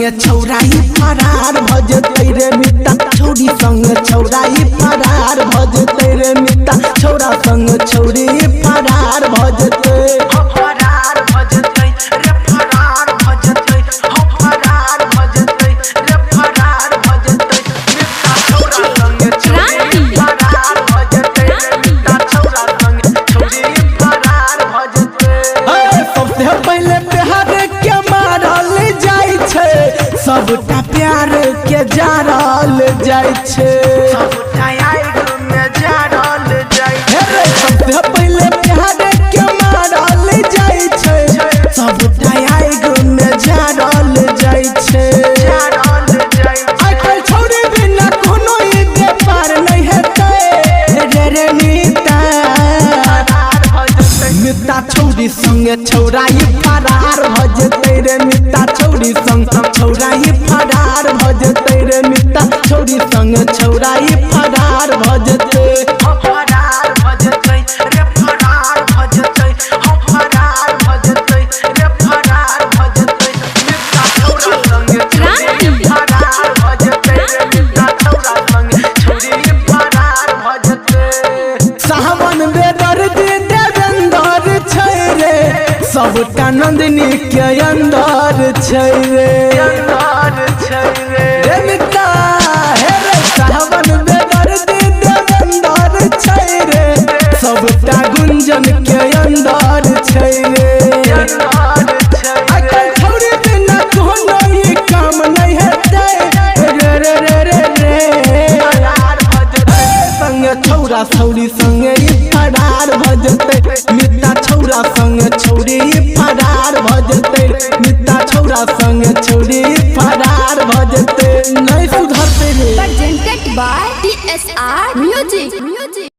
संगे छौराई फरार भजतै रे मिता छौरी संग छौराई फरार भजतै रे मिता छौरा संग छौरी फरार भजतै फरार भजतै रे फरार भजतै हो फरार भजतै रे फरार भजतै मिता छौरा संग छौरी फरार भजतै रे मिता छौरा संग छौरी फरार भजतै सबसे पहले प्यार के मारल जाय छै सबटा प्यार के जारल जाय छै सबटा आग में जारल जाय हे सबसे पहले प्यार के मारल जाय छै सबटा आग में जारल जाय छै जारल जाय आजकल छौरी बिना कोनो ई व्यापार नहीं हेतै रे मिता फरार भजतै मिता छौरी संगे छौराई फरार भजतै रे मिता छौरी संग छौराई फरार भजतै रे मिता छौरी संग छौराई फरार भजतै फरार भजतै रे फरार भजतै हो फरार भजतै रे फरार भजतै मिता छौरा संग छौरी फरार भजतै रे मिता छौरा संग छौरी फरार भजतै सावन बेदर्दी देवेंद्र छै रे सबटा नंदिनी के अंदर छै रे अंदर छै रे रे मिता हे रे सावन बेदर्दी देवेंद्र छै रे सबटा गुंजन के अंदर छै रे अंदर छै आजकल छौरी बिना कोनो ई काम नहीं हेतै रे फरार भजतै संग छौरा छौरी संगे ई फरार भजतै मिता छौरा संग छौरी फरार भजतै मिता छौरा संग छौरी फरार भजतै नहीं सुधरतै रे presented by TSR Music.